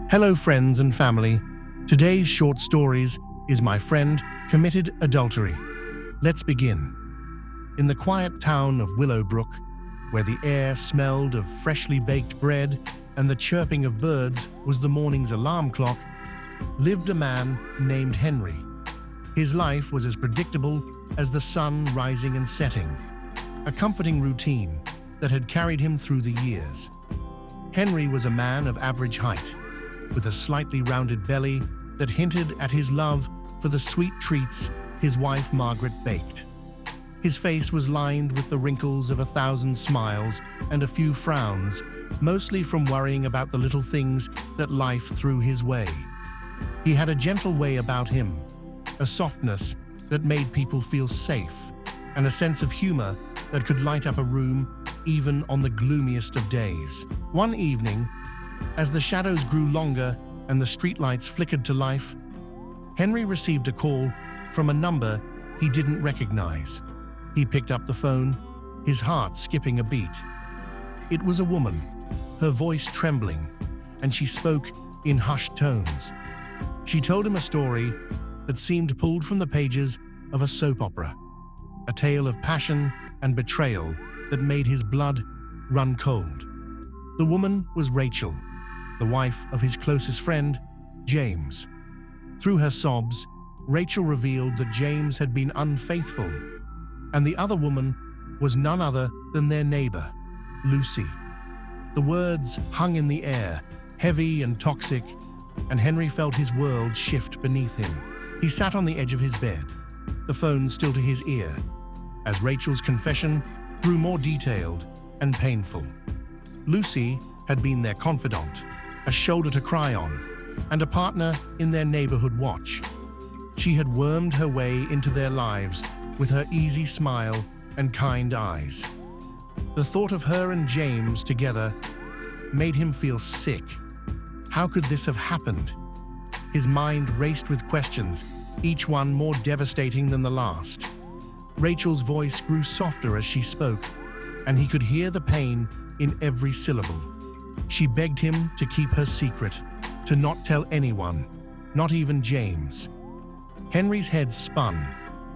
Hello friends and family. Today's short stories is My Friend Committed Adultery. Let's begin. In the quiet town of Willowbrook, where the air smelled of freshly baked bread and the chirping of birds was the morning's alarm clock, lived a man named Henry. His life was as predictable as the sun rising and setting, a comforting routine that had carried him through the years. Henry was a man of average height, with a slightly rounded belly that hinted at his love for the sweet treats his wife Margaret baked. His face was lined with the wrinkles of 1,000 smiles and a few frowns, mostly from worrying about the little things that life threw his way. He had a gentle way about him, a softness that made people feel safe, and a sense of humor that could light up a room even on the gloomiest of days. One evening, as the shadows grew longer and the streetlights flickered to life, Henry received a call from a number he didn't recognize. He picked up the phone, his heart skipping a beat. It was a woman, her voice trembling, and she spoke in hushed tones. She told him a story that seemed pulled from the pages of a soap opera, a tale of passion and betrayal that made his blood run cold. The woman was Rachel, the wife of his closest friend, James. Through her sobs, Rachel revealed that James had been unfaithful, and the other woman was none other than their neighbor, Lucy. The words hung in the air, heavy and toxic, and Henry felt his world shift beneath him. He sat on the edge of his bed, the phone still to his ear, as Rachel's confession grew more detailed and painful. Lucy had been their confidant, a shoulder to cry on, and a partner in their neighborhood watch. She had wormed her way into their lives with her easy smile and kind eyes. The thought of her and James together made him feel sick. How could this have happened? His mind raced with questions, each one more devastating than the last. Rachel's voice grew softer as she spoke, and he could hear the pain in every syllable. She begged him to keep her secret, to not tell anyone, not even James. Henry's head spun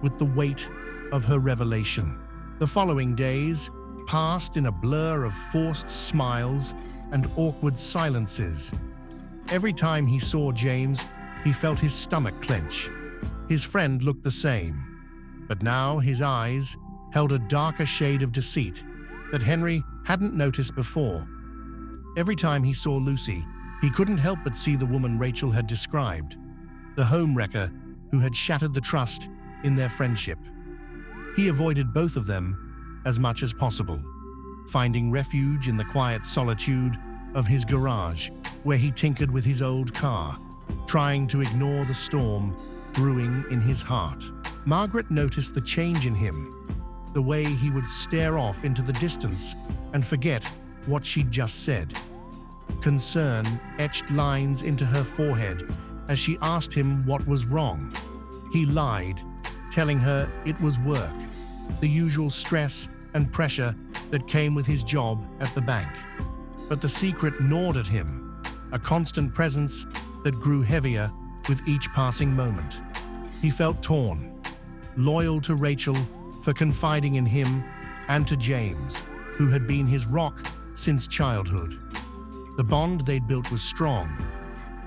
with the weight of her revelation. The following days passed in a blur of forced smiles and awkward silences. Every time he saw James, he felt his stomach clench. His friend looked the same, but now his eyes held a darker shade of deceit that Henry hadn't noticed before. Every time he saw Lucy, he couldn't help but see the woman Rachel had described, the homewrecker who had shattered the trust in their friendship. He avoided both of them as much as possible, finding refuge in the quiet solitude of his garage, where he tinkered with his old car, trying to ignore the storm brewing in his heart. Margaret noticed the change in him, the way he would stare off into the distance and forget what she'd just said. Concern etched lines into her forehead as she asked him what was wrong. He lied, telling her it was work, the usual stress and pressure that came with his job at the bank. But the secret gnawed at him, a constant presence that grew heavier with each passing moment. He felt torn, loyal to Rachel for confiding in him, and to James, who had been his rock since childhood. The bond they'd built was strong,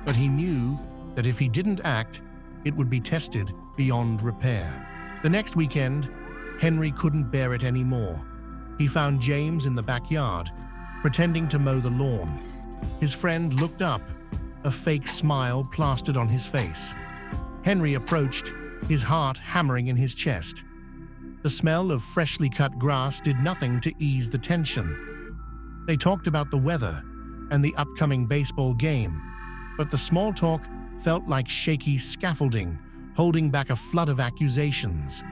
but he knew that if he didn't act, it would be tested beyond repair. The next weekend, Henry couldn't bear it anymore. He found James in the backyard, pretending to mow the lawn. His friend looked up, a fake smile plastered on his face. Henry approached, his heart hammering in his chest. The smell of freshly cut grass did nothing to ease the tension. They talked about the weather and the upcoming baseball game, but the small talk felt like shaky scaffolding, holding back a flood of accusations.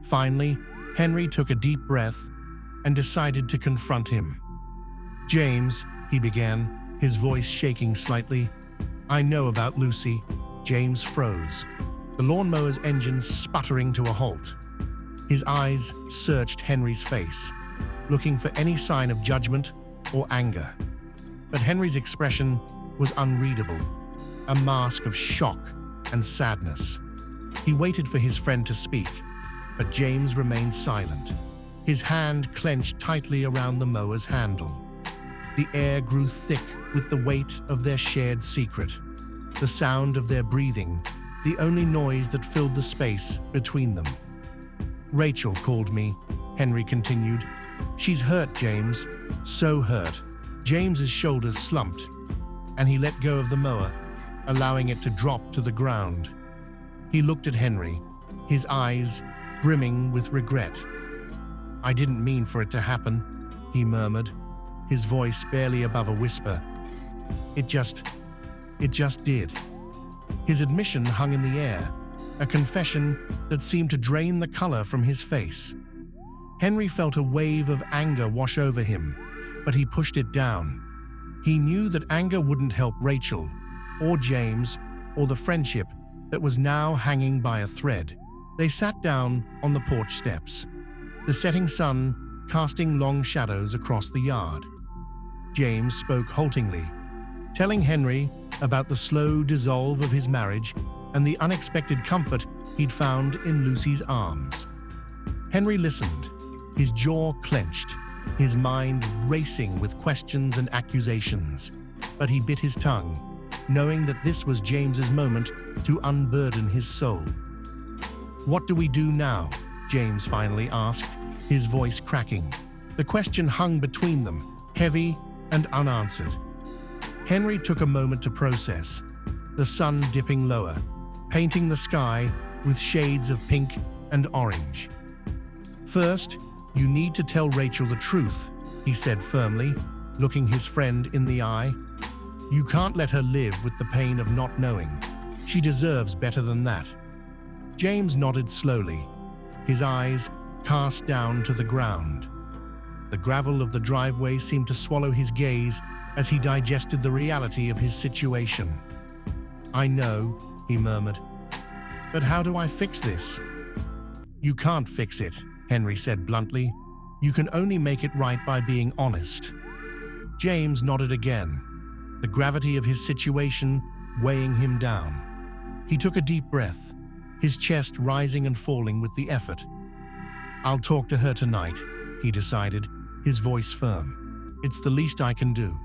Finally, Henry took a deep breath and decided to confront him. "James," he began, his voice shaking slightly. "I know about Lucy." James froze. the lawnmower's engine sputtering to a halt. His eyes searched Henry's face, looking for any sign of judgment or anger. But Henry's expression was unreadable, a mask of shock and sadness. He waited for his friend to speak, but James remained silent, his hand clenched tightly around the mower's handle. The air grew thick with the weight of their shared secret, the sound of their breathing, the only noise that filled the space between them. "Rachel called me," Henry continued. "She's hurt, James, so hurt." James's shoulders slumped, and he let go of the mower, allowing it to drop to the ground. He looked at Henry, his eyes brimming with regret. "I didn't mean for it to happen," he murmured, his voice barely above a whisper. It just did." His admission hung in the air, a confession that seemed to drain the color from his face. Henry felt a wave of anger wash over him, but he pushed it down. He knew that anger wouldn't help Rachel, or James, or the friendship that was now hanging by a thread. They sat down on the porch steps, the setting sun casting long shadows across the yard. James spoke haltingly, telling Henry about the slow dissolve of his marriage and the unexpected comfort he'd found in Lucy's arms. Henry listened, his jaw clenched, his mind racing with questions and accusations, but he bit his tongue, knowing that this was James's moment to unburden his soul. "What do we do now?" James finally asked, his voice cracking. The question hung between them, heavy and unanswered. Henry took a moment to process, the sun dipping lower, painting the sky with shades of pink and orange. "First, you need to tell Rachel the truth," he said firmly, looking his friend in the eye. "You can't let her live with the pain of not knowing. She deserves better than that." James nodded slowly, his eyes cast down to the ground. The gravel of the driveway seemed to swallow his gaze as he digested the reality of his situation. "I know," he murmured. "But how do I fix this?" "You can't fix it," Henry said bluntly. "You can only make it right by being honest." James nodded again, the gravity of his situation weighing him down. He took a deep breath, his chest rising and falling with the effort. "I'll talk to her tonight," he decided, his voice firm. "It's the least I can do."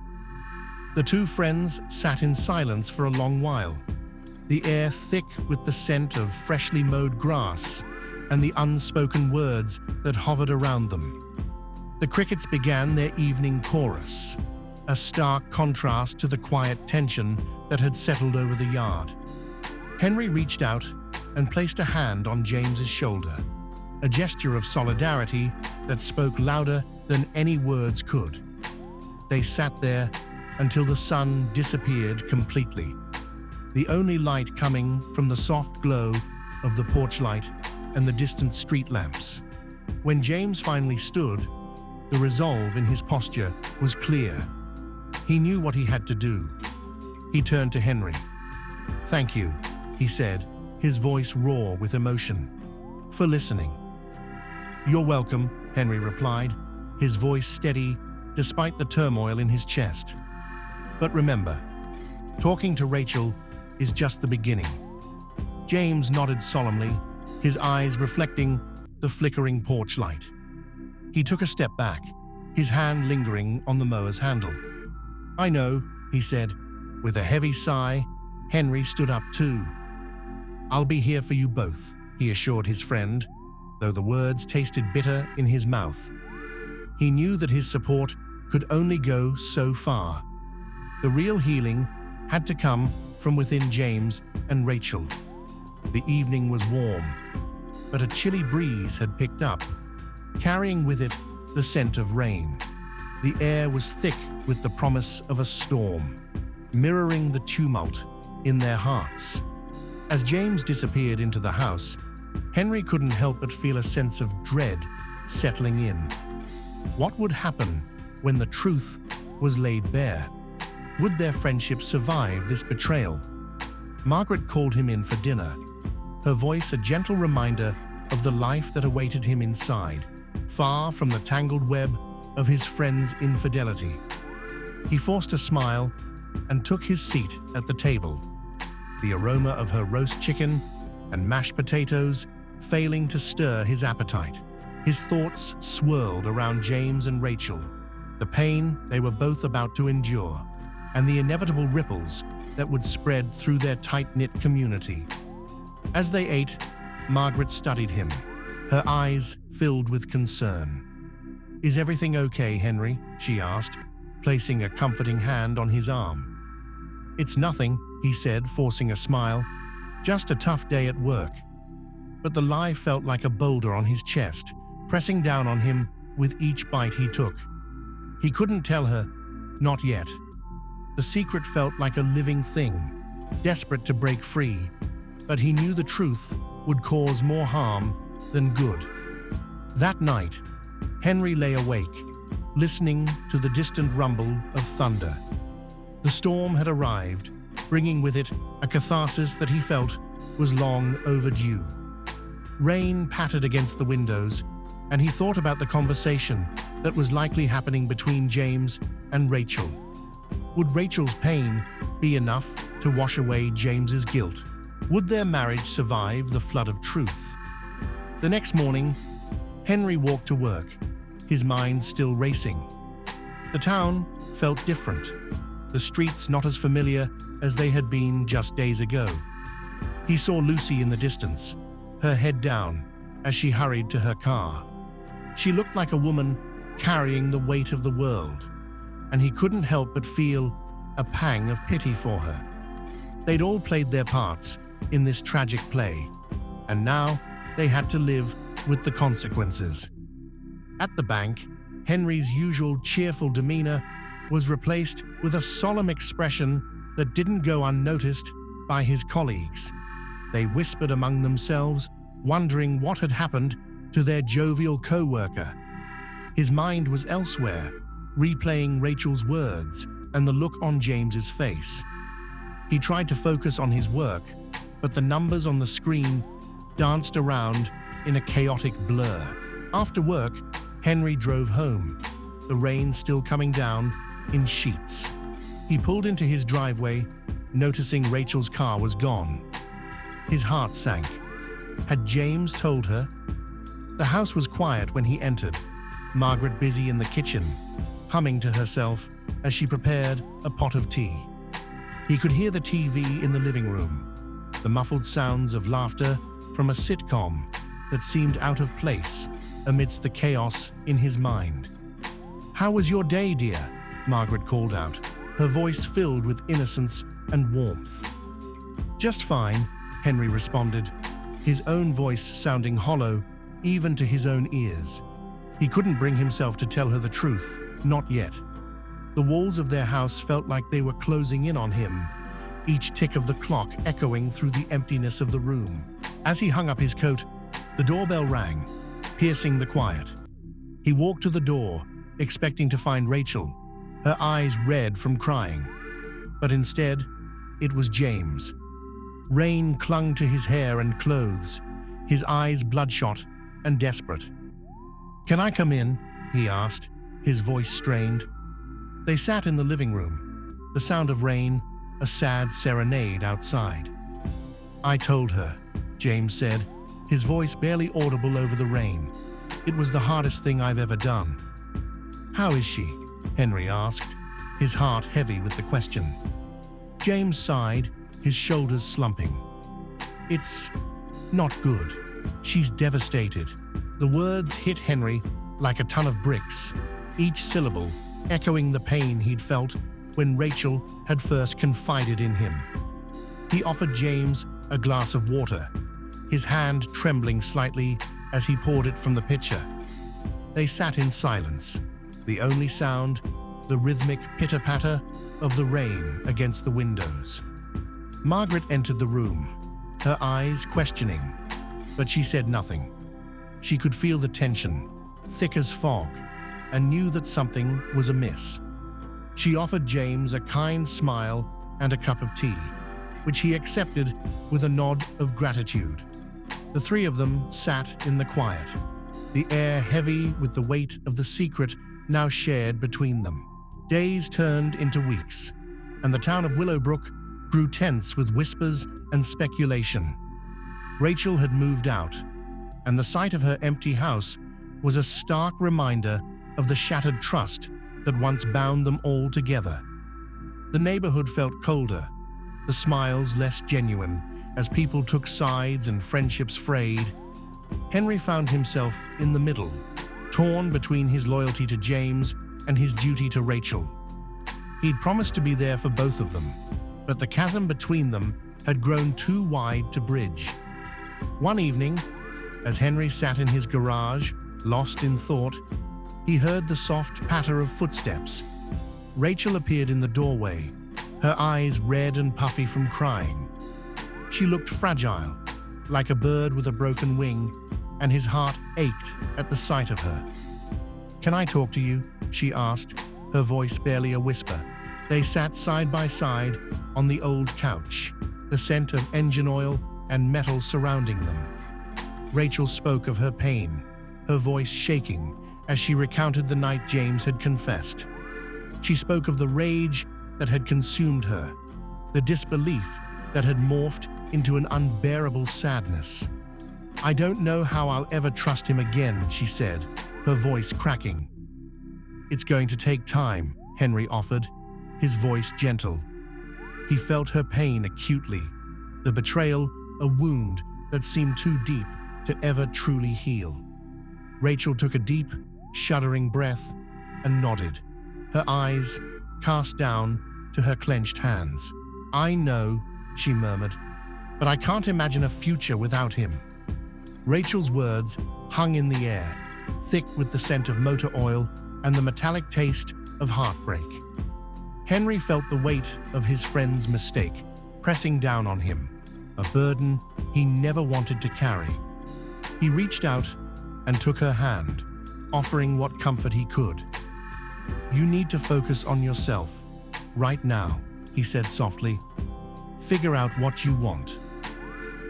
The two friends sat in silence for a long while, the air thick with the scent of freshly mowed grass and the unspoken words that hovered around them. The crickets began their evening chorus, a stark contrast to the quiet tension that had settled over the yard. Henry reached out and placed a hand on James's shoulder, a gesture of solidarity that spoke louder than any words could. They sat there until the sun disappeared completely, the only light coming from the soft glow of the porch light and the distant street lamps. When James finally stood, the resolve in his posture was clear. He knew what he had to do. He turned to Henry. "Thank you," he said, his voice raw with emotion, "for listening." "You're welcome," Henry replied, his voice steady despite the turmoil in his chest. "But remember, talking to Rachel is just the beginning." James nodded solemnly, his eyes reflecting the flickering porch light. He took a step back, his hand lingering on the mower's handle. "I know," he said. With a heavy sigh, Henry stood up too. "I'll be here for you both," he assured his friend, though the words tasted bitter in his mouth. He knew that his support could only go so far. The real healing had to come from within James and Rachel. The evening was warm, but a chilly breeze had picked up, carrying with it the scent of rain. The air was thick with the promise of a storm, mirroring the tumult in their hearts. As James disappeared into the house, Henry couldn't help but feel a sense of dread settling in. What would happen when the truth was laid bare? Would their friendship survive this betrayal? Margaret called him in for dinner, her voice a gentle reminder of the life that awaited him inside, far from the tangled web of his friend's infidelity. He forced a smile and took his seat at the table, the aroma of her roast chicken and mashed potatoes failing to stir his appetite. His thoughts swirled around James and Rachel, the pain they were both about to endure, and the inevitable ripples that would spread through their tight-knit community. As they ate, Margaret studied him, her eyes filled with concern. "Is everything okay, Henry?" she asked, placing a comforting hand on his arm. "It's nothing," he said, forcing a smile. "Just a tough day at work." But the lie felt like a boulder on his chest, pressing down on him with each bite he took. He couldn't tell her, not yet. The secret felt like a living thing, desperate to break free, but he knew the truth would cause more harm than good. That night, Henry lay awake, listening to the distant rumble of thunder. The storm had arrived, bringing with it a catharsis that he felt was long overdue. Rain pattered against the windows, and he thought about the conversation that was likely happening between James and Rachel. Would Rachel's pain be enough to wash away James's guilt? Would their marriage survive the flood of truth? The next morning, Henry walked to work, his mind still racing. The town felt different, the streets not as familiar as they had been just days ago. He saw Lucy in the distance, her head down, as she hurried to her car. She looked like a woman carrying the weight of the world, and he couldn't help but feel a pang of pity for her. They'd all played their parts in this tragic play, and now they had to live with the consequences. At the bank, Henry's usual cheerful demeanor was replaced with a solemn expression that didn't go unnoticed by his colleagues. They whispered among themselves, wondering what had happened to their jovial co-worker. His mind was elsewhere, replaying Rachel's words and the look on James's face. He tried to focus on his work, but the numbers on the screen danced around in a chaotic blur. After work, Henry drove home, the rain still coming down in sheets. He pulled into his driveway, noticing Rachel's car was gone. His heart sank. Had James told her? The house was quiet when he entered, Margaret busy in the kitchen, humming to herself as she prepared a pot of tea. He could hear the TV in the living room, the muffled sounds of laughter from a sitcom that seemed out of place amidst the chaos in his mind. "How was your day, dear?" Margaret called out, her voice filled with innocence and warmth. "Just fine," Henry responded, his own voice sounding hollow even to his own ears. He couldn't bring himself to tell her the truth, not yet. The walls of their house felt like they were closing in on him, each tick of the clock echoing through the emptiness of the room. As he hung up his coat, the doorbell rang, piercing the quiet. He walked to the door, expecting to find Rachel, her eyes red from crying. But instead, it was James. Rain clung to his hair and clothes, his eyes bloodshot and desperate. "Can I come in?" he asked, his voice strained. They sat in the living room, the sound of rain, a sad serenade outside. "I told her," James said, his voice barely audible over the rain. "It was the hardest thing I've ever done." "How is she?" Henry asked, his heart heavy with the question. James sighed, his shoulders slumping. "It's not good. She's devastated." The words hit Henry like a ton of bricks, each syllable echoing the pain he'd felt when Rachel had first confided in him. He offered James a glass of water, his hand trembling slightly as he poured it from the pitcher. They sat in silence, the only sound, the rhythmic pitter-patter of the rain against the windows. Margaret entered the room, her eyes questioning, but she said nothing. She could feel the tension, thick as fog, and knew that something was amiss. She offered James a kind smile and a cup of tea, which he accepted with a nod of gratitude. The three of them sat in the quiet, the air heavy with the weight of the secret now shared between them. Days turned into weeks, and the town of Willowbrook grew tense with whispers and speculation. Rachel had moved out, and the sight of her empty house was a stark reminder of the shattered trust that once bound them all together. The neighborhood felt colder, the smiles less genuine, as people took sides and friendships frayed. Henry found himself in the middle, torn between his loyalty to James and his duty to Rachel. He'd promised to be there for both of them, but the chasm between them had grown too wide to bridge. One evening, as Henry sat in his garage, lost in thought, he heard the soft patter of footsteps. Rachel appeared in the doorway, her eyes red and puffy from crying. She looked fragile, like a bird with a broken wing, and his heart ached at the sight of her. "Can I talk to you?" she asked, her voice barely a whisper. They sat side by side on the old couch, the scent of engine oil and metal surrounding them. Rachel spoke of her pain, her voice shaking as she recounted the night James had confessed. She spoke of the rage that had consumed her, the disbelief that had morphed into an unbearable sadness. "I don't know how I'll ever trust him again," she said, her voice cracking. "It's going to take time," Henry offered, his voice gentle. He felt her pain acutely, the betrayal a wound that seemed too deep to ever truly heal. Rachel took a deep, shuddering breath and nodded, her eyes cast down to her clenched hands. "I know," she murmured, "but I can't imagine a future without him." Rachel's words hung in the air, thick with the scent of motor oil and the metallic taste of heartbreak. Henry felt the weight of his friend's mistake pressing down on him, a burden he never wanted to carry. He reached out and took her hand, offering what comfort he could. "You need to focus on yourself, right now," he said softly. "Figure out what you want."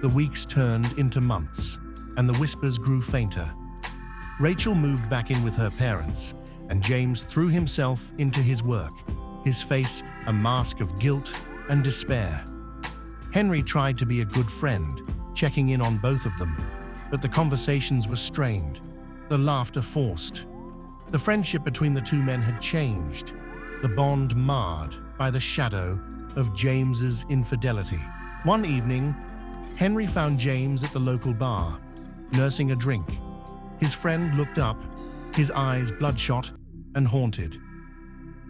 The weeks turned into months, and the whispers grew fainter. Rachel moved back in with her parents, and James threw himself into his work, his face a mask of guilt and despair. Henry tried to be a good friend, checking in on both of them, but the conversations were strained, the laughter forced. The friendship between the two men had changed, the bond marred by the shadow of James's infidelity. One evening, Henry found James at the local bar, nursing a drink. His friend looked up, his eyes bloodshot and haunted.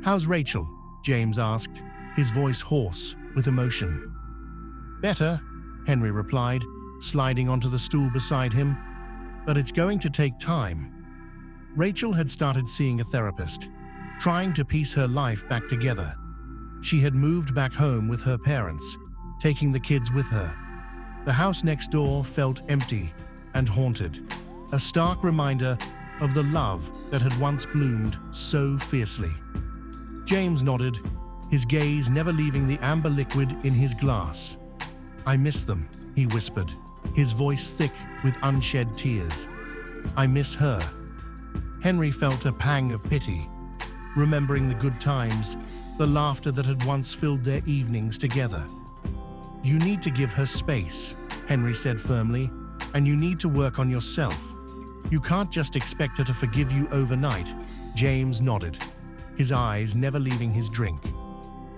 "How's Rachel?" James asked, his voice hoarse with emotion. "Better," Henry replied, sliding onto the stool beside him, "but it's going to take time." Rachel had started seeing a therapist, trying to piece her life back together. She had moved back home with her parents, taking the kids with her. The house next door felt empty and haunted, a stark reminder of the love that had once bloomed so fiercely. James nodded, his gaze never leaving the amber liquid in his glass. "I miss them," he whispered, his voice thick with unshed tears. "I miss her." Henry felt a pang of pity, remembering the good times, the laughter that had once filled their evenings together. "You need to give her space," Henry said firmly, "and you need to work on yourself. You can't just expect her to forgive you overnight." James nodded, his eyes never leaving his drink.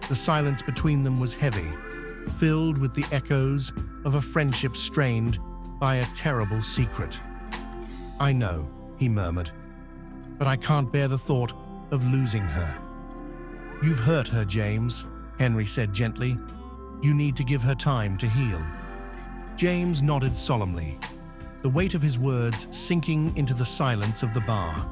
The silence between them was heavy, filled with the echoes of a friendship strained by a terrible secret. "I know," he murmured, "but I can't bear the thought of losing her." "You've hurt her, James," Henry said gently. "You need to give her time to heal." James nodded solemnly, the weight of his words sinking into the silence of the bar.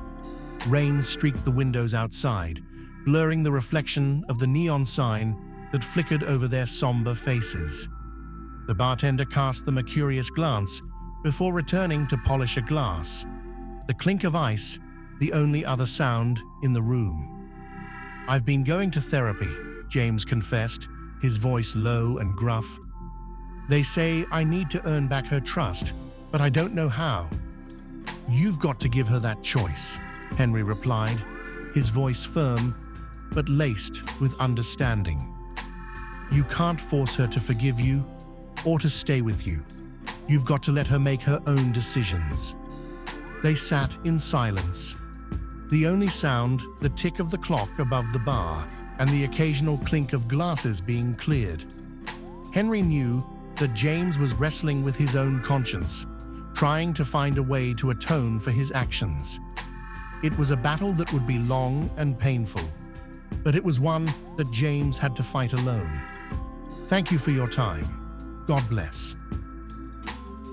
Rain streaked the windows outside, blurring the reflection of the neon sign that flickered over their somber faces. The bartender cast them a curious glance before returning to polish a glass, the clink of ice the only other sound in the room. "I've been going to therapy," James confessed, his voice low and gruff. "They say I need to earn back her trust, but I don't know how. You've got to give her that choice, Henry replied, his voice firm but laced with understanding. You can't force her to forgive you or to stay with you. You've got to let her make her own decisions. They sat in silence. The only sound, the tick of the clock above the bar and the occasional clink of glasses being cleared. Henry knew that James was wrestling with his own conscience, trying to find a way to atone for his actions. It was a battle that would be long and painful, but it was one that James had to fight alone. Thank you for your time. God bless.